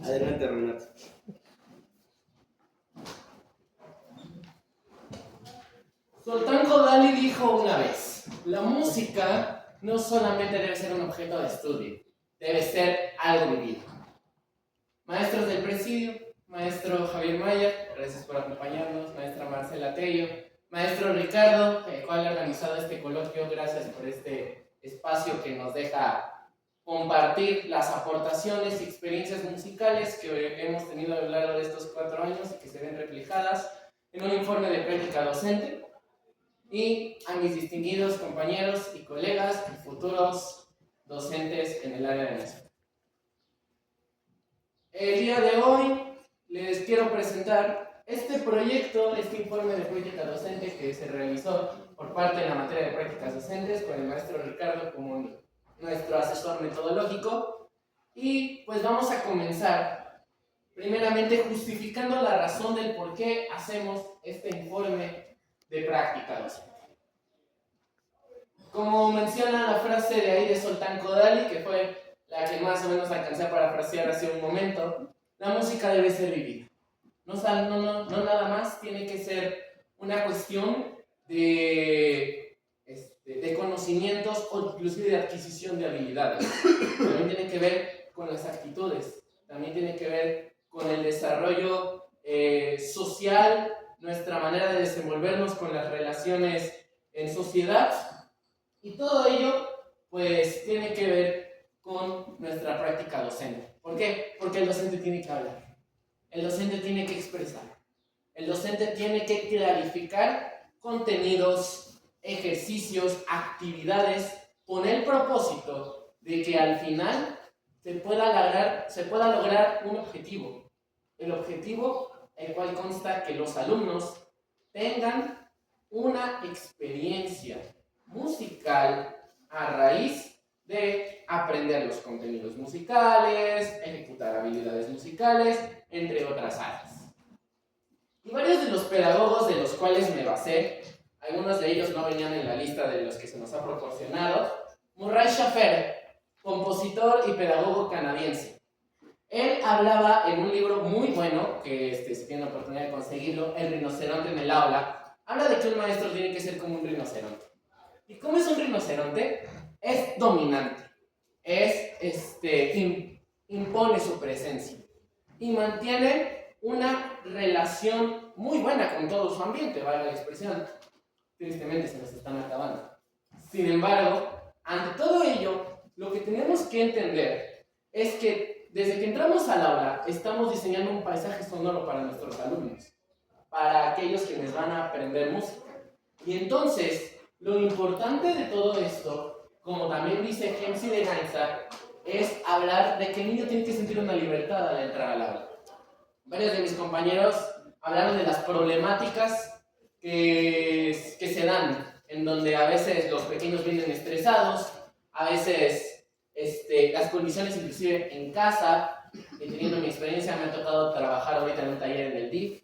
Adelante, Renato. Sultán Kodali dijo una vez: la música no solamente debe ser un objeto de estudio, debe ser algo vivido. Maestros del presidio, maestro Javier Mayer, gracias por acompañarnos, maestra Marcela Tello, maestro Ricardo, el cual ha organizado este coloquio, gracias por este espacio que nos deja compartir las aportaciones y experiencias musicales que hemos tenido a lo largo de estos 4 años y que se ven reflejadas en un informe de práctica docente, y a mis distinguidos compañeros y colegas y futuros docentes en el área de música. El día de hoy les quiero presentar este proyecto, este informe de práctica docente que se realizó por parte de la materia de prácticas docentes con el maestro Ricardo como nuestro asesor metodológico. Y pues vamos a comenzar primeramente justificando la razón del por qué hacemos este informe de práctica docente. Como menciona la frase de ahí de Sultán Kodali, que fue la que más o menos alcancé a parafrasear hace un momento, la música debe ser vivida. No nada más tiene que ser una cuestión de conocimientos o inclusive de adquisición de habilidades. También tiene que ver con las actitudes, también tiene que ver con el desarrollo social, nuestra manera de desenvolvernos con las relaciones en sociedad, y todo ello pues tiene que ver con nuestra práctica docente. ¿Por qué? Porque el docente tiene que hablar, el docente tiene que expresar, el docente tiene que clarificar contenidos, ejercicios, actividades, con el propósito de que al final se pueda lograr un objetivo. El objetivo, el cual consta que los alumnos tengan una experiencia musical a raíz de aprender los contenidos musicales, ejecutar habilidades musicales, entre otras áreas. Y varios de los pedagogos de los cuales me basé, algunos de ellos no venían en la lista de los que se nos ha proporcionado. Murray Schafer, compositor y pedagogo canadiense. Él hablaba en un libro muy bueno, que si tienen la oportunidad de conseguirlo, El rinoceronte en el aula, habla de que un maestro tiene que ser como un rinoceronte. ¿Y cómo es un rinoceronte? Es dominante, impone su presencia y mantiene una relación muy buena con todo su ambiente, vale la expresión. Tristemente se nos están acabando. Sin embargo, ante todo ello, lo que tenemos que entender es que desde que entramos al aula estamos diseñando un paisaje sonoro para nuestros alumnos, para aquellos quienes van a aprender música. Y entonces, lo importante de todo esto, como también dice Hemsi de Gainza, es hablar de que el niño tiene que sentir una libertad al entrar al aula. Varios de mis compañeros hablaron de las problemáticas que se dan, en donde a veces los pequeños vienen estresados, a veces las condiciones inclusive en casa, teniendo mi experiencia me ha tocado trabajar ahorita en un taller en el DIF,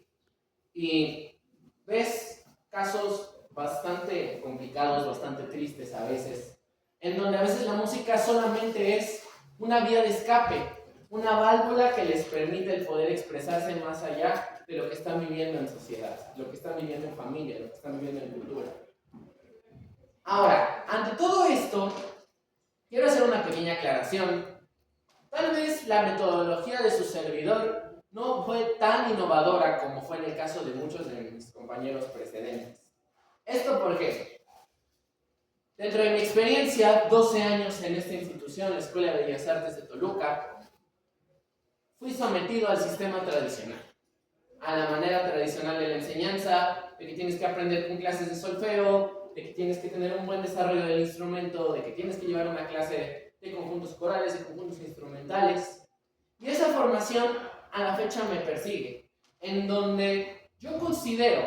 y ves casos bastante complicados, bastante tristes a veces, en donde a veces la música solamente es una vía de escape, una válvula que les permite el poder expresarse más allá de lo que están viviendo en sociedad, lo que están viviendo en familia, lo que están viviendo en cultura. Ahora, ante todo esto, quiero hacer una pequeña aclaración. Tal vez la metodología de su servidor no fue tan innovadora como fue en el caso de muchos de mis compañeros precedentes. ¿Esto por qué? Dentro de mi experiencia, 12 años en esta institución, la Escuela de Bellas Artes de Toluca, fui sometido al sistema tradicional, a la manera tradicional de la enseñanza, de que tienes que aprender con clases de solfeo, de que tienes que tener un buen desarrollo del instrumento, de que tienes que llevar una clase de conjuntos corales, de conjuntos instrumentales. Y esa formación a la fecha me persigue, en donde yo considero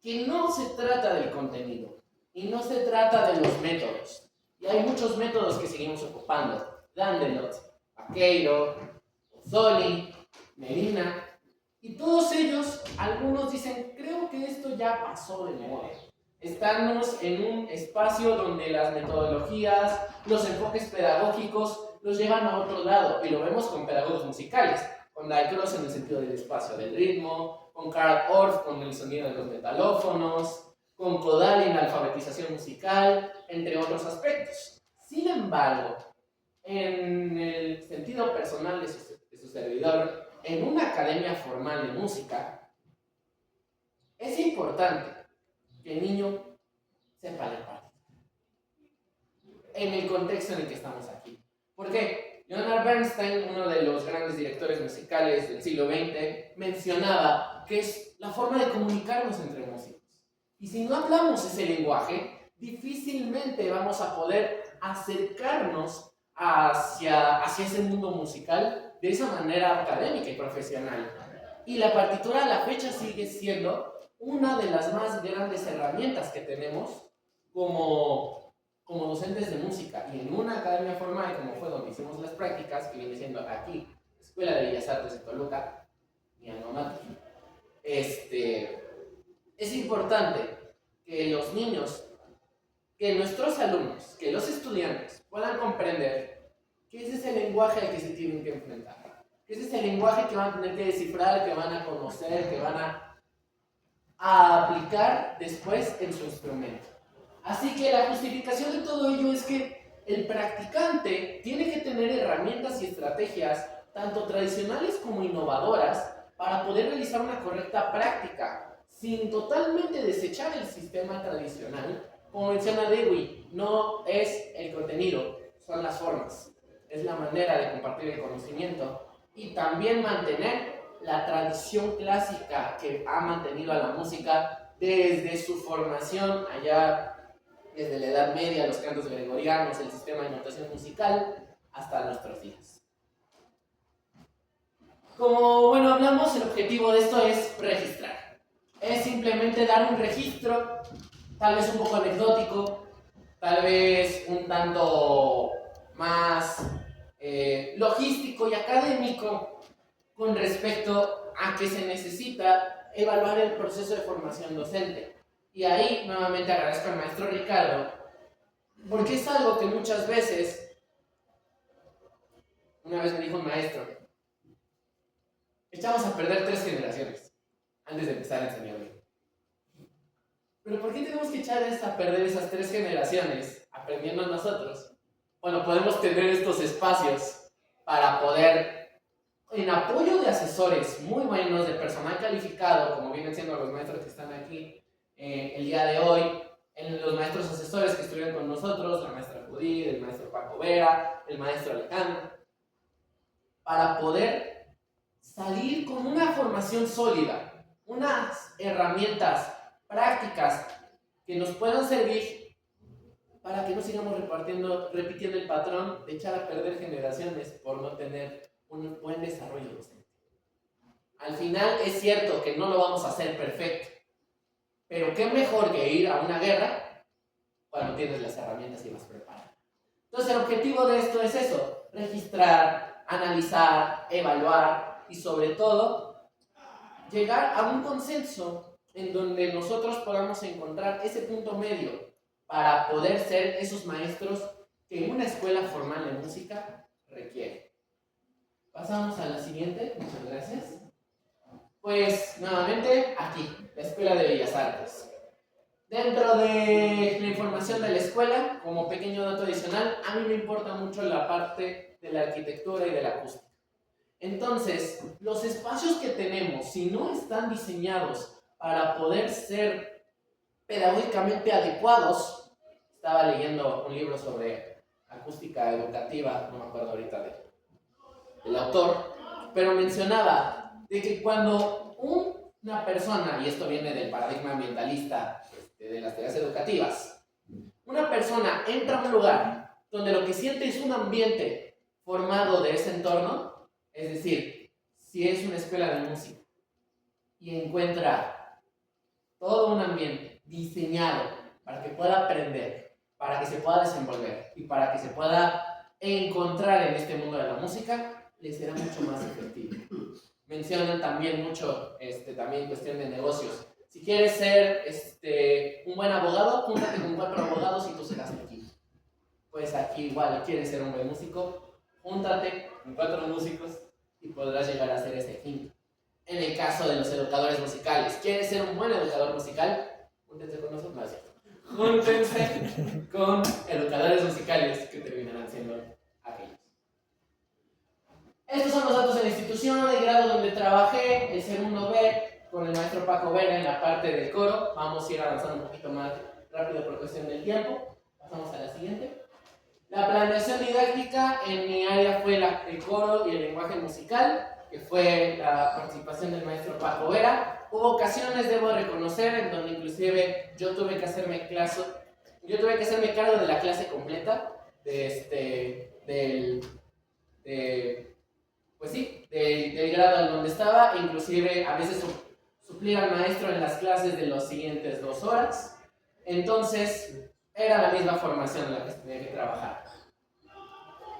que no se trata del contenido y no se trata de los métodos. Y hay muchos métodos que seguimos ocupando: Dandelot, Vaqueiro, Pozzoli, Medina, y todos ellos, algunos dicen, creo que esto ya pasó de moda. Estamos en un espacio donde las metodologías, los enfoques pedagógicos los llevan a otro lado, y lo vemos con pedagogos musicales, con Dalcroze en el sentido del espacio del ritmo, con Carl Orff con el sonido de los metalófonos, con Kodály en la alfabetización musical, entre otros aspectos. Sin embargo, en el sentido personal de su servidor, en una academia formal de música, es importante que el niño sepa leer partitura. En el contexto en el que estamos aquí. ¿Por qué? Leonard Bernstein, uno de los grandes directores musicales del siglo XX, mencionaba que es la forma de comunicarnos entre músicos. Y si no hablamos ese lenguaje, difícilmente vamos a poder acercarnos hacia ese mundo musical de esa manera académica y profesional. Y la partitura a la fecha sigue siendo una de las más grandes herramientas que tenemos como docentes de música. Y en una academia formal, como fue donde hicimos las prácticas, que viene siendo aquí, Escuela de Bellas Artes de Toluca, mi alma mater, es importante que los niños, que nuestros alumnos, que los estudiantes puedan comprender que ese es el lenguaje al que se tienen que enfrentar, que ese es el lenguaje que van a tener que descifrar, que van a conocer, que van a aplicar después en su instrumento. Así que la justificación de todo ello es que el practicante tiene que tener herramientas y estrategias, tanto tradicionales como innovadoras, para poder realizar una correcta práctica, sin totalmente desechar el sistema tradicional. Como menciona Dewey, no es el contenido, son las formas. Es la manera de compartir el conocimiento y también mantener la tradición clásica que ha mantenido a la música desde su formación allá, desde la Edad Media, los cantos gregorianos, el sistema de notación musical, hasta nuestros días. Como hablamos, el objetivo de esto es registrar. Es simplemente dar un registro, tal vez un poco anecdótico, tal vez un tanto más logístico y académico con respecto a que se necesita evaluar el proceso de formación docente. Y ahí nuevamente agradezco al maestro Ricardo, porque es algo que muchas veces, una vez me dijo un maestro, echamos a perder 3 generaciones antes de empezar a enseñarle. Pero ¿por qué tenemos que echar a perder esas 3 generaciones aprendiendo nosotros? Bueno, podemos tener estos espacios para poder, en apoyo de asesores muy buenos, de personal calificado, como vienen siendo los maestros que están aquí el día de hoy, en los maestros asesores que estuvieron con nosotros, la maestra Judith, el maestro Paco Vera, el maestro Alejandro, para poder salir con una formación sólida, unas herramientas prácticas que nos puedan servir para que no sigamos repitiendo el patrón de echar a perder generaciones por no tener un buen desarrollo docente. Al final es cierto que no lo vamos a hacer perfecto, pero qué mejor que ir a una guerra cuando tienes las herramientas y vas preparado. Entonces el objetivo de esto es eso, registrar, analizar, evaluar y sobre todo llegar a un consenso en donde nosotros podamos encontrar ese punto medio para poder ser esos maestros que una escuela formal de música requiere. Pasamos a la siguiente, muchas gracias. Pues nuevamente aquí, la Escuela de Bellas Artes. Dentro de la información de la escuela, como pequeño dato adicional, a mí me importa mucho la parte de la arquitectura y de la acústica. Entonces, los espacios que tenemos, si no están diseñados para poder ser pedagógicamente adecuados, estaba leyendo un libro sobre acústica educativa, no me acuerdo ahorita del autor, pero mencionaba de que cuando una persona, y esto viene del paradigma ambientalista de las teorías educativas, una persona entra a un lugar donde lo que siente es un ambiente formado de ese entorno, es decir, si es una escuela de música y encuentra todo un ambiente diseñado para que pueda aprender, para que se pueda desenvolver y para que se pueda encontrar en este mundo de la música, le será mucho más efectivo. Mencionan también mucho, también cuestión de negocios. Si quieres ser un buen abogado, júntate con 4 abogados y tú serás el equipo. Pues aquí igual, quieres ser un buen músico, Júntate con 4 músicos y podrás llegar a ser ese quinto. En el caso de los educadores musicales, ¿quieres ser un buen educador musical? Júntense con nosotros, no es cierto. Júntense con educadores musicales que terminarán siendo aquellos. Estos son los datos de la institución, el grado donde trabajé, el segundo B, con el maestro Paco Vera en la parte del coro. Vamos a ir avanzando un poquito más rápido por cuestión del tiempo. Pasamos a la siguiente. La planeación didáctica en mi área fue el coro y el lenguaje musical, que fue la participación del maestro Paco Vera. Hubo ocasiones, debo reconocer, en donde inclusive yo tuve que hacerme cargo de la clase completa, del grado en donde estaba, inclusive a veces suplir al maestro en las clases de las siguientes 2 horas. Entonces, era la misma formación en la que se tenía que trabajar.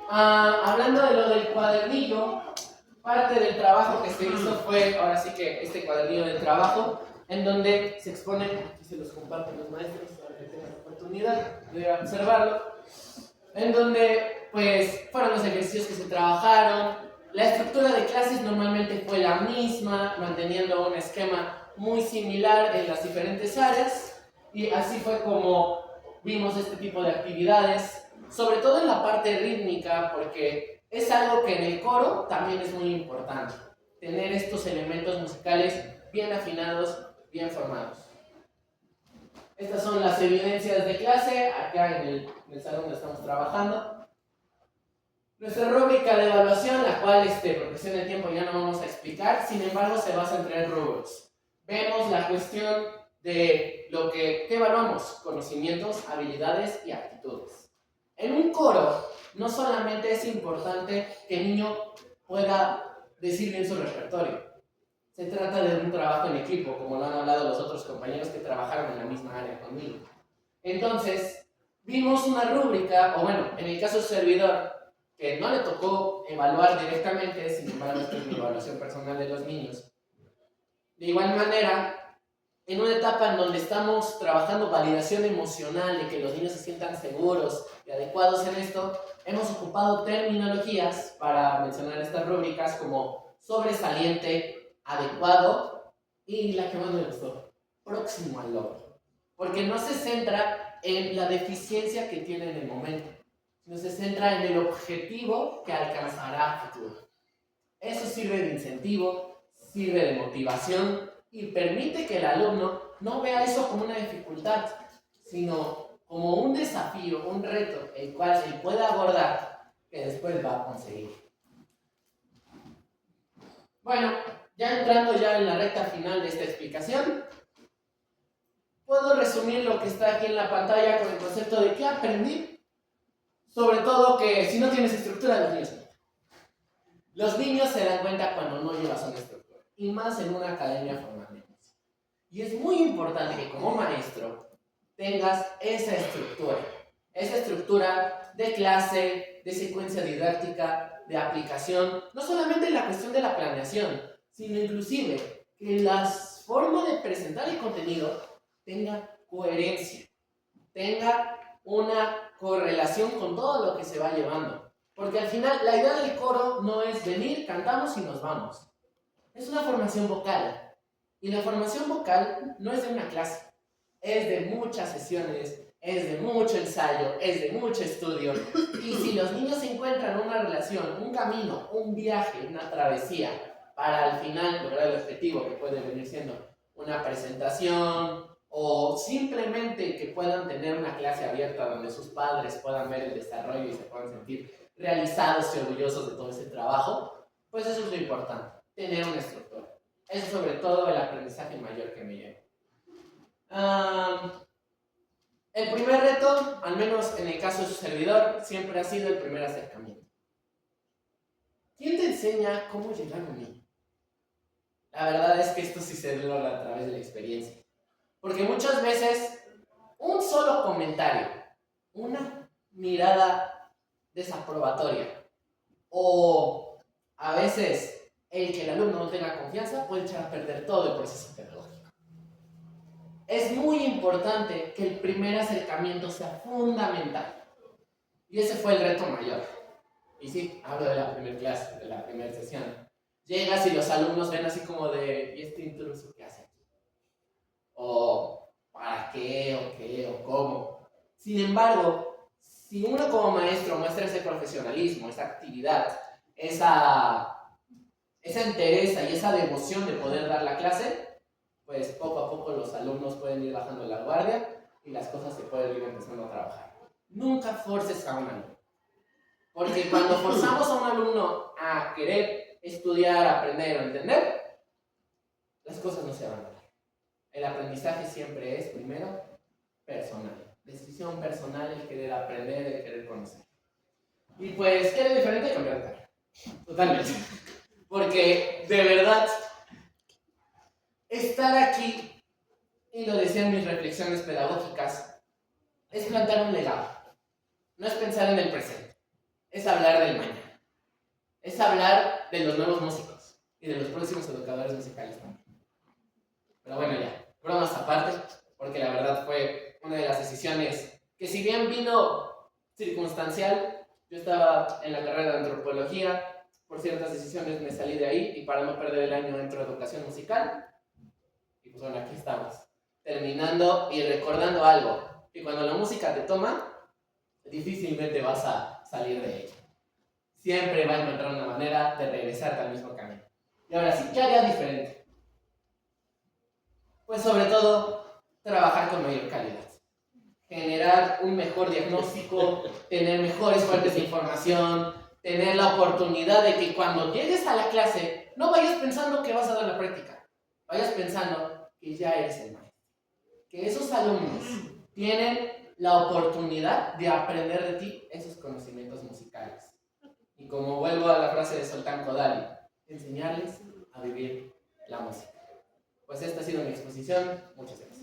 Hablando de lo del cuadernillo, parte del trabajo que se hizo fue, ahora sí que este cuadernillo del trabajo, en donde se exponen, aquí se los comparten los maestros para que tengan la oportunidad de observarlo, en donde pues fueron los ejercicios que se trabajaron. La estructura de clases normalmente fue la misma, manteniendo un esquema muy similar en las diferentes áreas, y así fue como vimos este tipo de actividades, sobre todo en la parte rítmica, porque es algo que en el coro también es muy importante, tener estos elementos musicales bien afinados, bien formados. Estas son las evidencias de clase, acá en el salón donde estamos trabajando. Nuestra rúbrica de evaluación, la cual por cuestión de tiempo ya no vamos a explicar, sin embargo se basa en 3 rubros. Vemos la cuestión de ¿qué evaluamos? Conocimientos, habilidades y actitudes. En un coro, no solamente es importante que el niño pueda decir bien su repertorio. Se trata de un trabajo en equipo, como lo han hablado los otros compañeros que trabajaron en la misma área conmigo. Entonces, vimos una rúbrica, o bueno, en el caso del servidor, que no le tocó evaluar directamente, sin embargo, esta es mi evaluación personal de los niños. De igual manera, en una etapa en donde estamos trabajando validación emocional, de que los niños se sientan seguros y adecuados en esto, hemos ocupado terminologías para mencionar estas rúbricas como sobresaliente, adecuado y la que más me gustó, próximo al logro. Porque no se centra en la deficiencia que tiene en el momento, sino se centra en el objetivo que alcanzará a futuro. Eso sirve de incentivo, sirve de motivación y permite que el alumno no vea eso como una dificultad, sino como un desafío, un reto, el cual él puede abordar, que después va a conseguir. Bueno, ya entrando en la recta final de esta explicación, puedo resumir lo que está aquí en la pantalla con el concepto de qué aprendí. Sobre todo que si no tienes estructura, los niños se dan cuenta cuando no llevas una estructura, y más en una academia formal de música. Y es muy importante que como maestro tengas esa estructura de clase, de secuencia didáctica, de aplicación, no solamente en la cuestión de la planeación, sino inclusive que la forma de presentar el contenido tenga coherencia, tenga una correlación con todo lo que se va llevando. Porque al final la idea del coro no es venir, cantamos y nos vamos. Es una formación vocal. Y la formación vocal no es de una clase, es de muchas sesiones, es de mucho ensayo, es de mucho estudio. Y si los niños encuentran una relación, un camino, un viaje, una travesía, para al final lograr el objetivo que puede venir siendo una presentación, o simplemente que puedan tener una clase abierta donde sus padres puedan ver el desarrollo y se puedan sentir realizados y orgullosos de todo ese trabajo, pues eso es lo importante, tener una estructura. Eso es sobre todo el aprendizaje mayor que me lleva. El primer reto, al menos en el caso de su servidor, siempre ha sido el primer acercamiento. ¿Quién te enseña cómo llegar a un niño? La verdad es que esto sí se logra a través de la experiencia. Porque muchas veces un solo comentario, una mirada desaprobatoria, o a veces el que el alumno no tenga confianza puede echar a perder todo el proceso pedagógico. Es muy importante que el primer acercamiento sea fundamental. Y ese fue el reto mayor. Y sí, hablo de la primera clase, de la primera sesión. Llegas y los alumnos ven así como de, ¿y este intruso qué hace aquí? O, ¿para qué? ¿O qué? ¿O cómo? Sin embargo, si uno como maestro muestra ese profesionalismo, esa actividad, esa entereza y esa devoción de poder dar la clase, pues poco a poco los alumnos pueden ir bajando la guardia y las cosas se pueden ir empezando a trabajar. Nunca forces a un alumno. Porque cuando forzamos a un alumno a querer estudiar, aprender o entender, las cosas no se van a dar. El aprendizaje siempre es, primero, personal. Decisión personal, el querer aprender, el querer conocer. Y pues, ¿qué es diferente? Cambiar de carrera. Totalmente. Porque, de verdad, estar aquí, y lo decía en mis reflexiones pedagógicas, es plantar un legado. No es pensar en el presente. Es hablar del mañana. Es hablar de los nuevos músicos y de los próximos educadores musicales también. Pero bueno, ya, bromas aparte, porque la verdad fue una de las decisiones que, si bien vino circunstancial, yo estaba en la carrera de antropología, por ciertas decisiones me salí de ahí y para no perder el año entro a educación musical. Y pues bueno, aquí estamos, terminando y recordando algo, que cuando la música te toma, difícilmente vas a salir de ella. Siempre va a encontrar una manera de regresarte al mismo camino. Y ahora sí, ¿qué haría diferente? Pues sobre todo, trabajar con mayor calidad. Generar un mejor diagnóstico, tener mejores fuentes de información, tener la oportunidad de que cuando llegues a la clase, no vayas pensando que vas a dar la práctica. Vayas pensando que ya eres el maestro. Que esos alumnos tienen la oportunidad de aprender de ti esos conocimientos musicales. Y como vuelvo a la frase de Zoltán Kodály, enseñarles a vivir la música. Pues esta ha sido mi exposición. Muchas gracias.